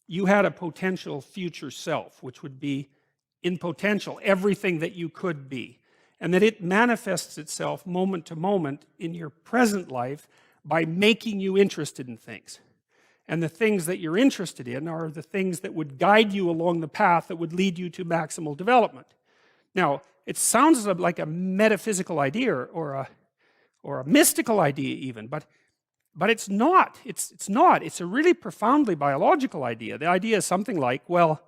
you had a potential future self, which would be in potential everything that you could be, and that it manifests itself moment to moment in your present life by making you interested in things. And the things that you're interested in are the things that would guide you along the path that would lead you to maximal development. Now, it sounds like a metaphysical idea or a mystical idea even, but it's not. It's not. It's a really profoundly biological idea. The idea is something like, well,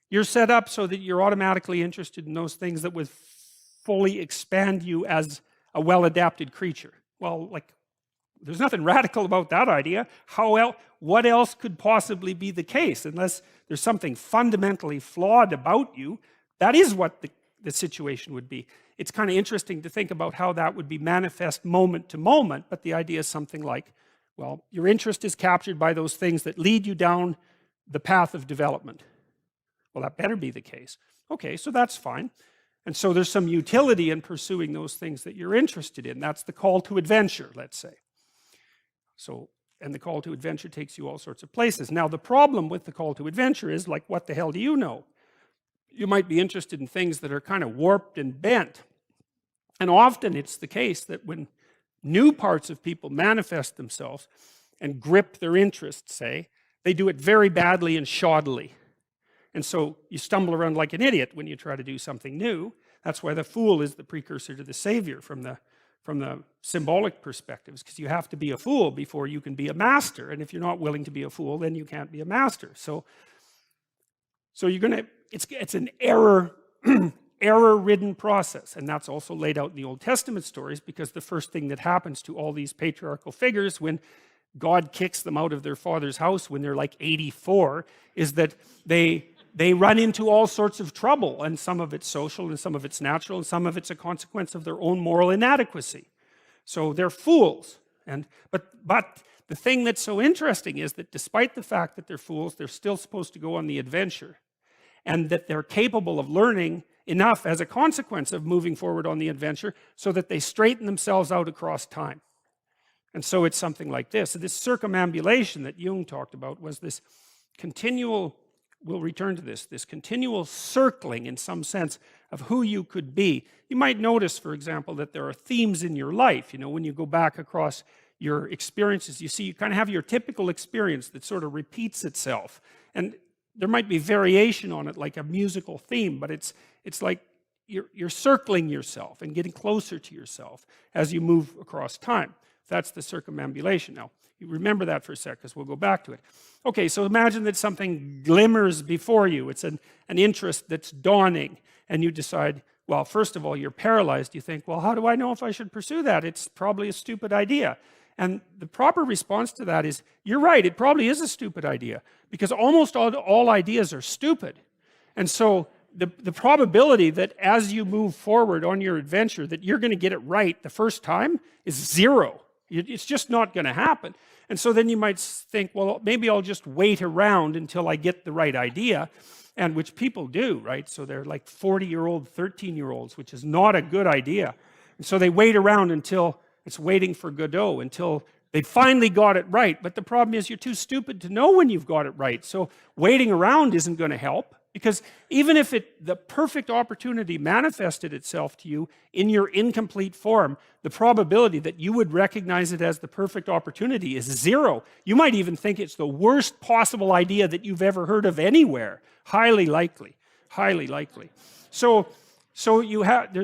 you're set up so that you're automatically interested in those things that would fully expand you as a well-adapted creature. Well, like, there's nothing radical about that idea. What else could possibly be the case? Unless there's something fundamentally flawed about you, that is what the situation would be. It's kind of interesting to think about how that would be manifest moment to moment, but the idea is something like, well, your interest is captured by those things that lead you down the path of development. Well, that better be the case. Okay, so that's fine. And so there's some utility in pursuing those things that you're interested in. That's the call to adventure, let's say. So, and the call to adventure takes you all sorts of places. Now, the problem with the call to adventure is, like, what the hell do you know? You might be interested in things that are kind of warped and bent. And often it's the case that when new parts of people manifest themselves and grip their interests, say, they do it very badly and shoddily. And so you stumble around like an idiot when you try to do something new. That's why the fool is the precursor to the savior from the symbolic perspectives, because you have to be a fool before you can be a master. And if you're not willing to be a fool, then you can't be a master. So you're gonna, it's an error-ridden process. And that's also laid out in the Old Testament stories, because the first thing that happens to all these patriarchal figures when God kicks them out of their father's house when they're like 84 is that they run into all sorts of trouble, and some of it's social and some of it's natural and some of it's a consequence of their own moral inadequacy. So they're fools. But the thing that's so interesting is that despite the fact that they're fools, they're still supposed to go on the adventure, and that they're capable of learning enough as a consequence of moving forward on the adventure so that they straighten themselves out across time. And so it's something like this. So this circumambulation that Jung talked about was this continual, we'll return to this continual circling in some sense of who you could be. You might notice, for example, that there are themes in your life. You know, when you go back across your experiences, you see you kind of have your typical experience that sort of repeats itself. And there might be variation on it, like a musical theme, but it's like you're circling yourself and getting closer to yourself as you move across time. That's the circumambulation. Now, you remember that for a sec, because we'll go back to it. Okay, so imagine that something glimmers before you. It's an interest that's dawning, and you decide, well, first of all, you're paralyzed. You think, well, how do I know if I should pursue that? It's probably a stupid idea. And the proper response to that is, you're right, it probably is a stupid idea, because almost all ideas are stupid. And so the probability that as you move forward on your adventure that you're going to get it right the first time is zero. It's just not going to happen. And so then you might think, well, maybe I'll just wait around until I get the right idea, and which people do, right? So they're like 40-year-old, 13-year-olds, which is not a good idea. And so they wait around until it's waiting for Godot, until they finally got it right. But the problem is you're too stupid to know when you've got it right. So waiting around isn't going to help. Because even if the perfect opportunity manifested itself to you in your incomplete form, the probability that you would recognize it as the perfect opportunity is zero. You might even think it's the worst possible idea that you've ever heard of anywhere. Highly likely. Highly likely. So you have,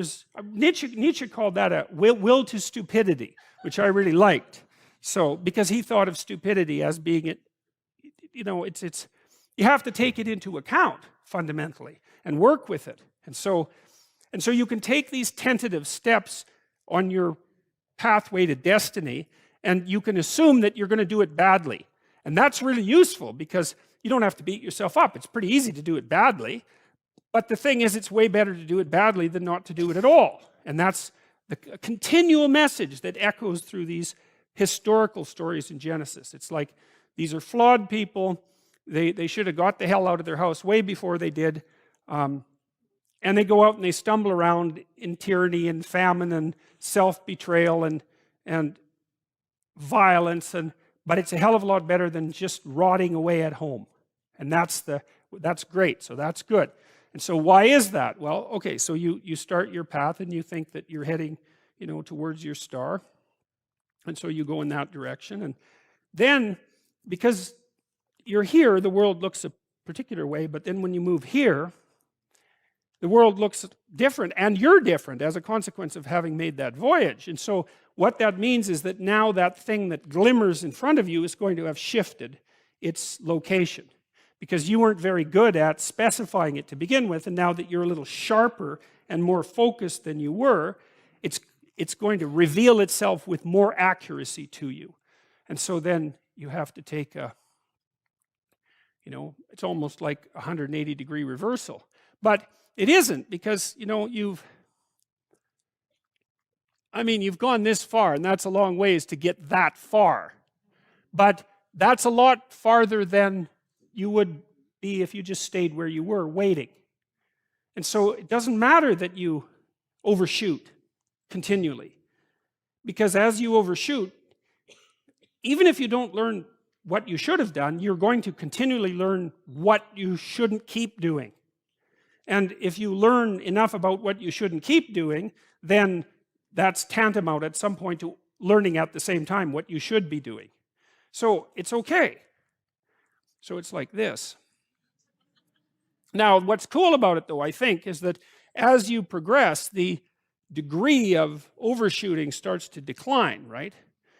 Nietzsche called that a will to stupidity, which I really liked. So, because he thought of stupidity as being you have to take it into account fundamentally and work with it. And so you can take these tentative steps on your pathway to destiny, and you can assume that you're going to do it badly. And that's really useful, because you don't have to beat yourself up. It's pretty easy to do it badly. But the thing is, it's way better to do it badly than not to do it at all. And that's the continual message that echoes through these historical stories in Genesis. It's like, these are flawed people. They should have got the hell out of their house way before they did. And they go out and they stumble around in tyranny and famine and self-betrayal and violence. But it's a hell of a lot better than just rotting away at home. And that's great. So that's good. And so why is that? Well, okay, so you start your path and you think that you're heading, towards your star. And so you go in that direction. And then, because you're here, the world looks a particular way, but then when you move here, the world looks different, and you're different as a consequence of having made that voyage. And so what that means is that now that thing that glimmers in front of you is going to have shifted its location, because you weren't very good at specifying it to begin with, and now that you're a little sharper and more focused than you were, it's going to reveal itself with more accuracy to you. And so then you have to take it's almost like a 180-degree reversal. But it isn't, because, you've gone this far, and that's a long ways to get that far. But that's a lot farther than you would be if you just stayed where you were, waiting. And so it doesn't matter that you overshoot continually, because as you overshoot, even if you don't learn what you should have done, you're going to continually learn what you shouldn't keep doing. And if you learn enough about what you shouldn't keep doing, then that's tantamount at some point to learning at the same time what you should be doing. So it's okay. So it's like this. Now, what's cool about it, though, I think, is that as you progress, the degree of overshooting starts to decline, right?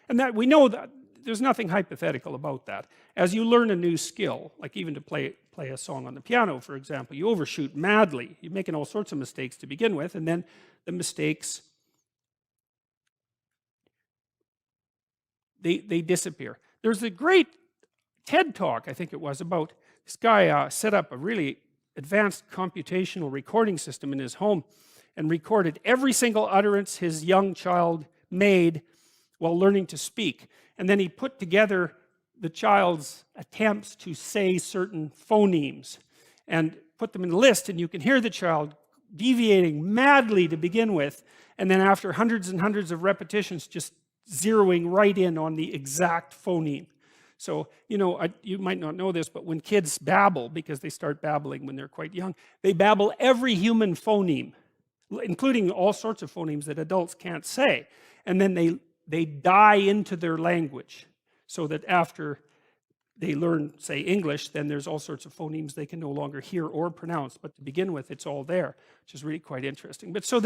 And that we know that there's nothing hypothetical about that. As you learn a new skill, like even to play a song on the piano, for example, you overshoot madly. You're making all sorts of mistakes to begin with, and then the mistakes, they disappear. There's a great TED talk, I think it was, about this guy set up a really advanced computational recording system in his home and recorded every single utterance his young child made while learning to speak. And then he put together the child's attempts to say certain phonemes and put them in a list, and you can hear the child deviating madly to begin with, and then after hundreds and hundreds of repetitions, just zeroing right in on the exact phoneme. So, you might not know this, but when kids babble, because they start babbling when they're quite young, they babble every human phoneme, including all sorts of phonemes that adults can't say. And then they die into their language, so that after they learn, say, English, then there's all sorts of phonemes they can no longer hear or pronounce. But to begin with, it's all there, which is really quite interesting. But so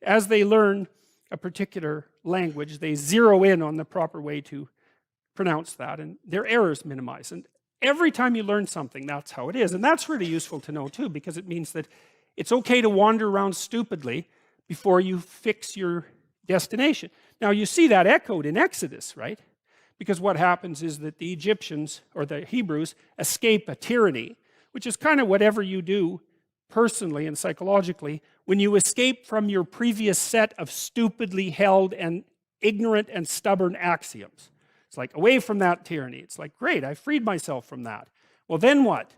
as they learn a particular language, they zero in on the proper way to pronounce that, and their errors minimize. And every time you learn something, that's how it is. And that's really useful to know, too, because it means that it's okay to wander around stupidly before you fix your destination. Now, you see that echoed in Exodus, right? Because what happens is that the Egyptians, or the Hebrews, escape a tyranny, which is kind of whatever you do personally and psychologically when you escape from your previous set of stupidly held and ignorant and stubborn axioms. It's like, away from that tyranny. It's like, great, I freed myself from that. Well, then what?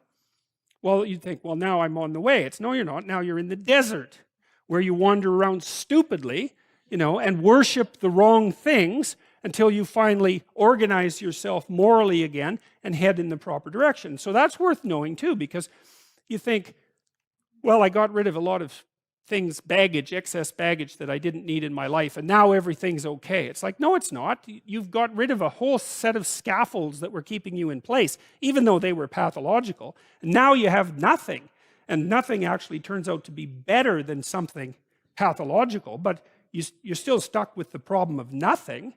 Well, you think, well, now I'm on the way. It's, no, you're not. Now you're in the desert, where you wander around stupidly, and worship the wrong things until you finally organize yourself morally again and head in the proper direction. So that's worth knowing, too, because you think, well, I got rid of a lot of things, excess baggage that I didn't need in my life, and now everything's okay. It's like, no, it's not. You've got rid of a whole set of scaffolds that were keeping you in place, even though they were pathological. And now you have nothing, and nothing actually turns out to be better than something pathological, but you're still stuck with the problem of nothing.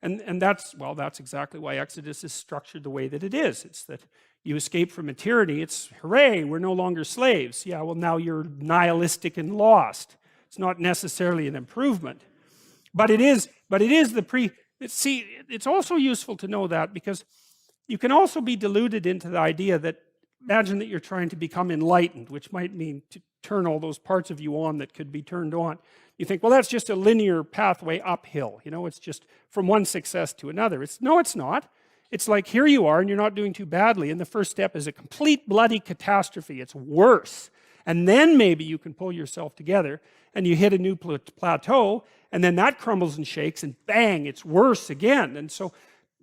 And that's exactly why Exodus is structured the way that it is. It's that you escape from a tyranny. It's, hooray, we're no longer slaves. Yeah, well, now you're nihilistic and lost. It's not necessarily an improvement. But it is it's also useful to know that, because you can also be deluded into the idea that, imagine that you're trying to become enlightened, which might mean to turn all those parts of you on that could be turned on. You think, well, that's just a linear pathway uphill. It's just from one success to another. No, it's not. It's like, here you are, and you're not doing too badly, and the first step is a complete bloody catastrophe. It's worse. And then maybe you can pull yourself together, and you hit a new plateau, and then that crumbles and shakes, and bang, it's worse again. And so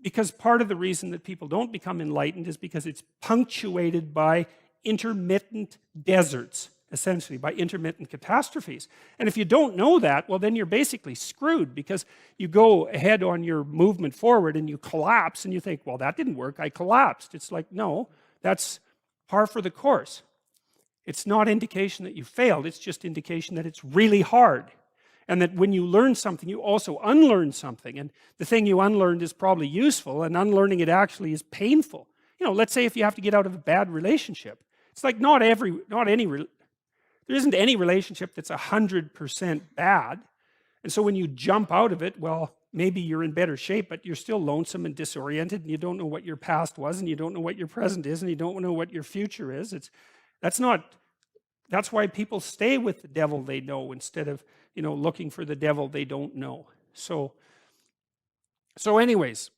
because part of the reason that people don't become enlightened is because it's punctuated by intermittent deserts, essentially, by intermittent catastrophes. And if you don't know that, well, then you're basically screwed, because you go ahead on your movement forward and you collapse and you think, well, that didn't work, I collapsed. It's like, no, that's par for the course. It's not indication that you failed, it's just indication that it's really hard. And that when you learn something, you also unlearn something. And the thing you unlearned is probably useful, and unlearning it actually is painful. You know, let's say if you have to get out of a bad relationship. It's like there isn't any relationship that's 100% bad. And so when you jump out of it, well, maybe you're in better shape, but you're still lonesome and disoriented, and you don't know what your past was, and you don't know what your present is, and you don't know what your future is. That's why people stay with the devil they know instead of, you know, looking for the devil they don't know. So anyways,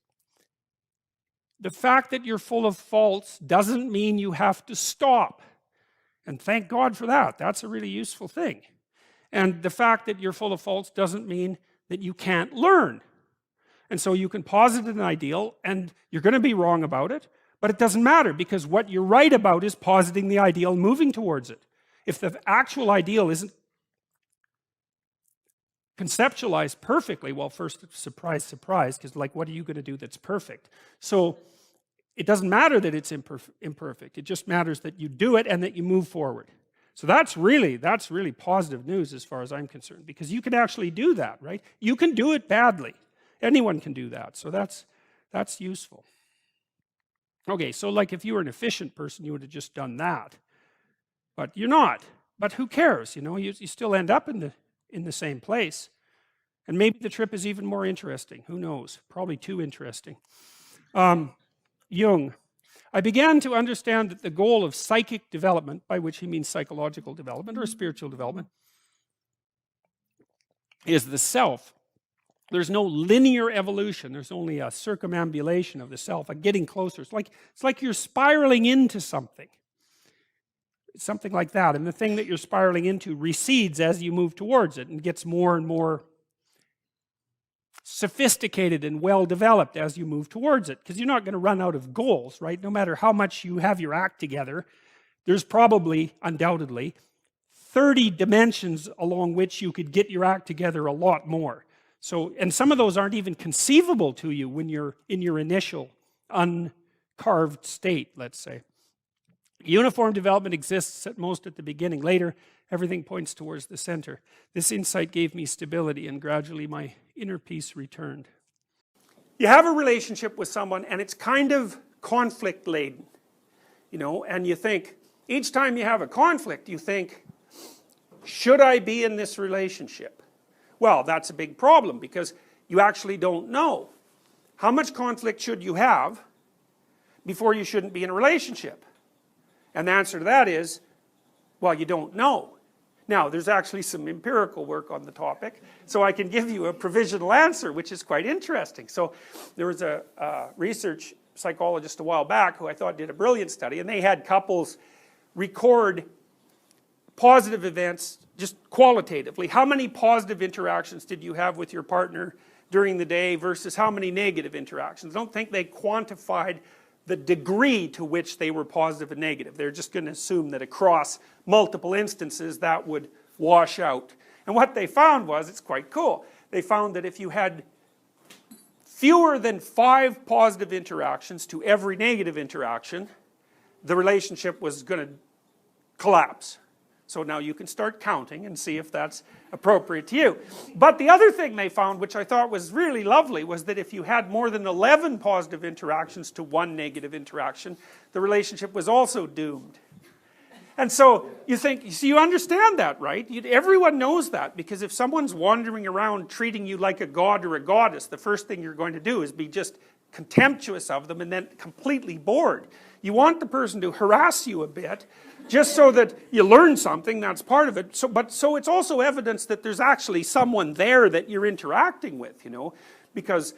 the fact that you're full of faults doesn't mean you have to stop. And thank God for that. That's a really useful thing. And the fact that you're full of faults doesn't mean that you can't learn. And so you can posit an ideal, and you're going to be wrong about it, but it doesn't matter, because what you're right about is positing the ideal and moving towards it. If the actual ideal isn't conceptualized perfectly, well, first, surprise, surprise, because like, what are you going to do that's perfect? So it doesn't matter that it's imperfect. It just matters that you do it and that you move forward. So that's really positive news as far as I'm concerned, because you can actually do that, right? You can do it badly. Anyone can do that. So that's useful. Okay, so like if you were an efficient person, you would have just done that. But you're not. But who cares? You know, you still end up in the same place. And maybe the trip is even more interesting. Who knows? Probably too interesting. Jung. I began to understand that the goal of psychic development, by which he means psychological development or spiritual development, is the self. There's no linear evolution. There's only a circumambulation of the self, a getting closer. It's like you're spiraling into something. Something like that. And the thing that you're spiraling into recedes as you move towards it and gets more and more sophisticated and well developed as you move towards it, because you're not going to run out of goals, right? No matter how much you have your act together, there's probably, undoubtedly, 30 dimensions along which you could get your act together a lot more. So, and some of those aren't even conceivable to you when you're in your initial uncarved state, let's say. Uniform development exists at most at the beginning. Later, everything points towards the center. This insight gave me stability, and gradually my inner peace returned. You have a relationship with someone, and it's kind of conflict-laden, you know, and you think, each time you have a conflict, you think, should I be in this relationship? Well, that's a big problem, because you actually don't know. How much conflict should you have before you shouldn't be in a relationship? And the answer to that is, well, you don't know. Now, there's actually some empirical work on the topic, so I can give you a provisional answer, which is quite interesting. So there was a research psychologist a while back who I thought did a brilliant study, and they had couples record positive events just qualitatively. How many positive interactions did you have with your partner during the day versus how many negative interactions? I don't think they quantified the degree to which they were positive and negative. They're just going to assume that across multiple instances that would wash out. And what they found was, it's quite cool, they found that if you had fewer than 5 positive interactions to every negative interaction, the relationship was going to collapse. So now you can start counting and see if that's appropriate to you. But the other thing they found, which I thought was really lovely, was that if you had more than 11 positive interactions to 1 negative interaction, the relationship was also doomed. And so you think, so you understand that, right? Everyone knows that, because if someone's wandering around treating you like a god or a goddess, the first thing you're going to do is be just contemptuous of them and then completely bored. You want the person to harass you a bit, just so that you learn something, that's part of it. So it's also evidence that there's actually someone there that you're interacting with, you know, because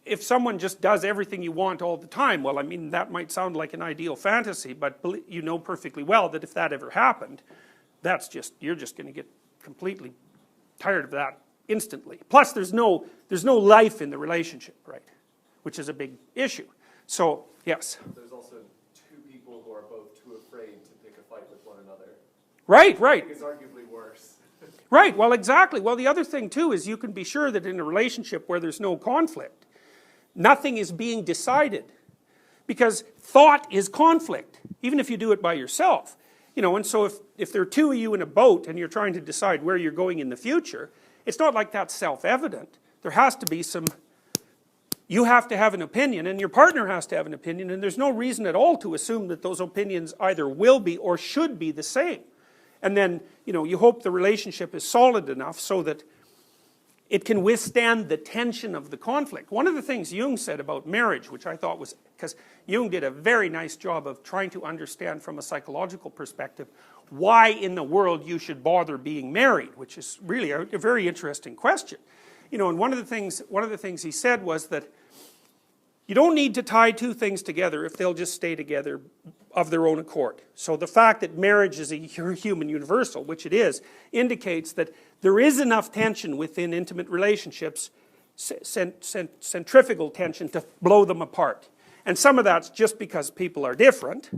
if someone just does everything you want all the time, well, I mean, that might sound like an ideal fantasy, but you know perfectly well that if that ever happened, you're just going to get completely tired of that instantly. Plus, there's no life in the relationship, right? which is a big issue. So, yes? There's also two people who are both too afraid to pick a fight with one another. Right, right. It's arguably worse. Right, well, exactly. Well, the other thing, too, is you can be sure that in a relationship where there's no conflict, nothing is being decided. Because thought is conflict, even if you do it by yourself. You know, and so if there are two of you in a boat and you're trying to decide where you're going in the future, it's not like that's self-evident. There has to be some, you have to have an opinion and your partner has to have an opinion, and there's no reason at all to assume that those opinions either will be or should be the same. And then, you know, you hope the relationship is solid enough so that it can withstand the tension of the conflict. One of the things Jung said about marriage, which I thought was, because Jung did a very nice job of trying to understand from a psychological perspective why in the world you should bother being married, which is really a very interesting question. You know, and one of the things he said was that you don't need to tie two things together if they'll just stay together of their own accord. So the fact that marriage is a human universal, which it is, indicates that there is enough tension within intimate relationships, centrifugal tension, to blow them apart. And some of that's just because people are different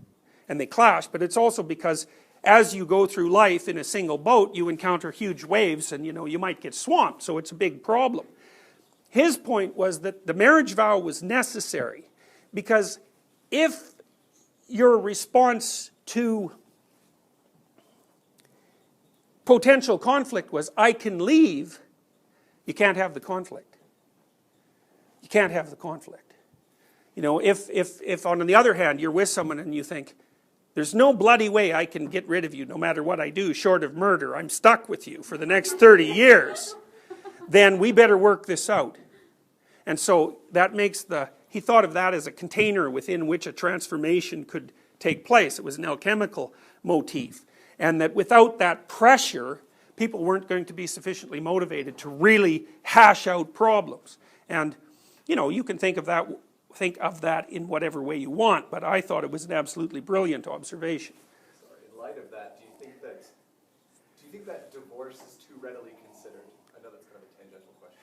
and they clash, but it's also because as you go through life in a single boat, you encounter huge waves and, you know, you might get swamped, so it's a big problem. His point was that the marriage vow was necessary because if your response to potential conflict was, I can leave, you can't have the conflict. You can't have the conflict. You know, if on the other hand, you're with someone and you think, there's no bloody way I can get rid of you no matter what I do short of murder, I'm stuck with you for the next 30 years, then we better work this out. And so that makes he thought of that as a container within which a transformation could take place. It was an alchemical motif. And that without that pressure, people weren't going to be sufficiently motivated to really hash out problems. And, you know, you can think of that in whatever way you want, but I thought it was an absolutely brilliant observation. Sorry, in light of that, do you think that divorce is too readily considered? I know that's kind of a tangential question,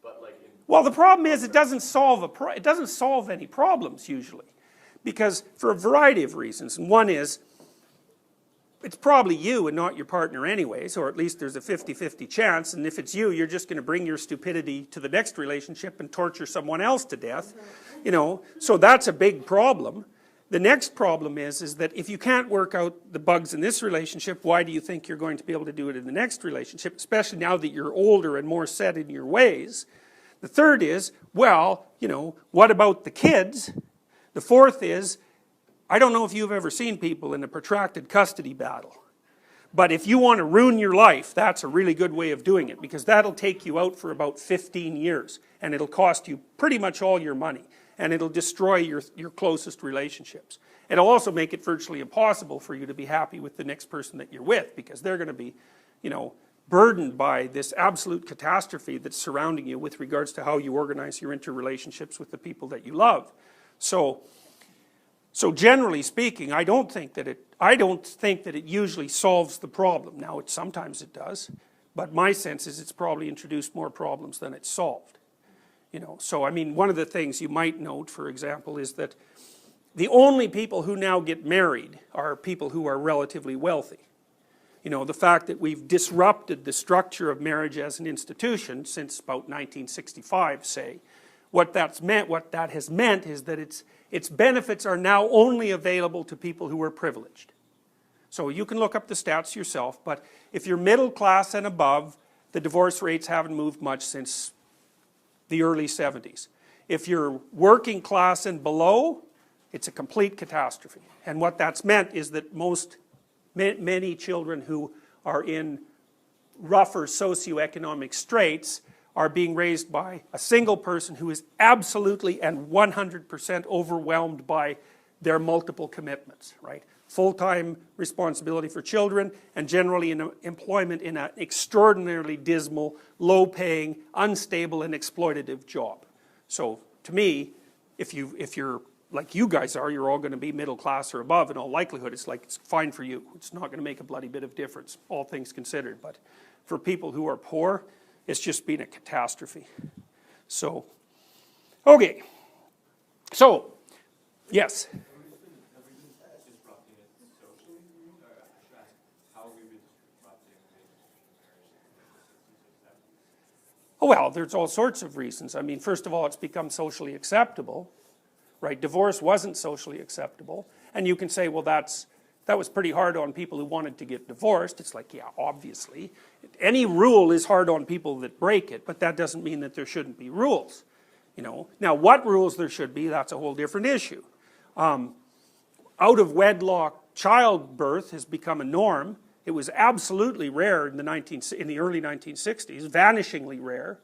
but like well, the problem is it doesn't solve any problems usually, because for a variety of reasons. And one is, it's probably you and not your partner anyways, or at least there's a 50-50 chance, and if it's you, you're just going to bring your stupidity to the next relationship and torture someone else to death, you know, so that's a big problem. The next problem is that if you can't work out the bugs in this relationship, why do you think you're going to be able to do it in the next relationship, especially now that you're older and more set in your ways? The third is, well, you know, what about the kids? The fourth is, I don't know if you've ever seen people in a protracted custody battle, but if you want to ruin your life, that's a really good way of doing it, because that'll take you out for about 15 years, and it'll cost you pretty much all your money, and it'll destroy your closest relationships. It'll also make it virtually impossible for you to be happy with the next person that you're with, because they're going to be, you know, burdened by this absolute catastrophe that's surrounding you with regards to how you organize your interrelationships with the people that you love. So generally speaking, I don't think that it usually solves the problem. Now, sometimes it does, but my sense is it's probably introduced more problems than it's solved. You know, so I mean, one of the things you might note, for example, is that the only people who now get married are people who are relatively wealthy. You know, the fact that we've disrupted the structure of marriage as an institution since about 1965, say, what that has meant is that its benefits are now only available to people who are privileged. So you can look up the stats yourself, but if you're middle class and above, the divorce rates haven't moved much since the early 70s. If you're working class and below, it's a complete catastrophe. And what that's meant is that many children who are in rougher socioeconomic straits are being raised by a single person who is absolutely and 100% overwhelmed by their multiple commitments, right? Full-time responsibility for children, and generally in employment in an extraordinarily dismal, low-paying, unstable, and exploitative job. So to me, if you're like you guys are, you're all going to be middle class or above in all likelihood. It's like, it's fine for you. It's not going to make a bloody bit of difference, all things considered. But for people who are poor, it's just been a catastrophe. So, okay, So, yes? Have we been disrupting it socially? Or I should ask, how have we been disrupting marriage? Oh, well, there's all sorts of reasons. I mean, first of all, it's become socially acceptable, right? Divorce wasn't socially acceptable. And you can say, well, that was pretty hard on people who wanted to get divorced. It's like, yeah, obviously. Any rule is hard on people that break it, but that doesn't mean that there shouldn't be rules. You know, now what rules there should be, that's a whole different issue. Out of wedlock childbirth has become a norm. It was absolutely rare in the early 1960s, vanishingly rare,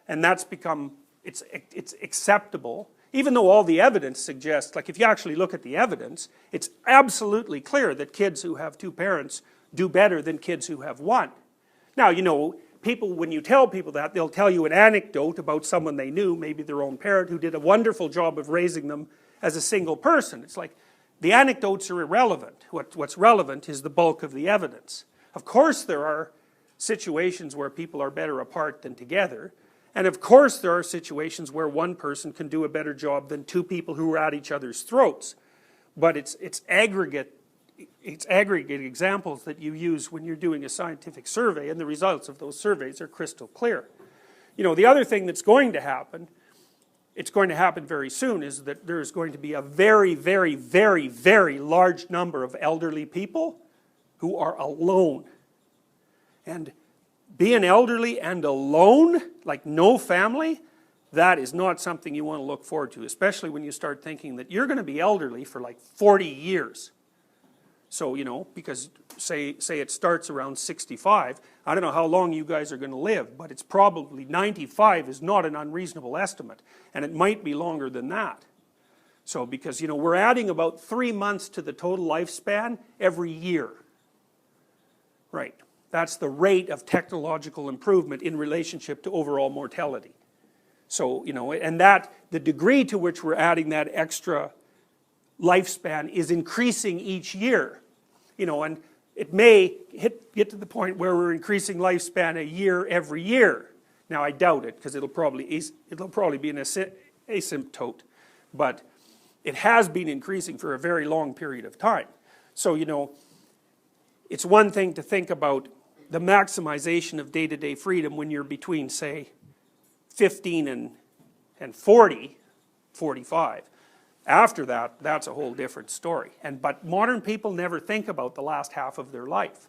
and that's become, it's acceptable. Even though all the evidence suggests, like if you actually look at the evidence, it's absolutely clear that kids who have two parents do better than kids who have one. Now, you know, people, when you tell people that, they'll tell you an anecdote about someone they knew, maybe their own parent, who did a wonderful job of raising them as a single person. It's like, the anecdotes are irrelevant. What's relevant is the bulk of the evidence. Of course there are situations where people are better apart than together, and of course there are situations where one person can do a better job than two people who are at each other's throats. But it's aggregate examples that you use when you're doing a scientific survey, and the results of those surveys are crystal clear. You know, the other thing that's going to happen, it's going to happen very soon, is that there's going to be a very, very, very, very large number of elderly people who are alone. And being elderly and alone, like no family, that is not something you want to look forward to, especially when you start thinking that you're going to be elderly for like 40 years. So, you know, because say it starts around 65, I don't know how long you guys are going to live, but it's probably 95 is not an unreasonable estimate, and it might be longer than that. So, because, you know, we're adding about 3 months to the total lifespan every year. Right. That's the rate of technological improvement in relationship to overall mortality. So, you know, and that, the degree to which we're adding that extra lifespan is increasing each year, you know, and it may get to the point where we're increasing lifespan a year every year. Now I doubt it, because it'll probably be an asymptote, but it has been increasing for a very long period of time. So, you know, it's one thing to think about the maximization of day-to-day freedom when you're between, say, 15 and 40, 45. After that, that's a whole different story. But modern people never think about the last half of their life.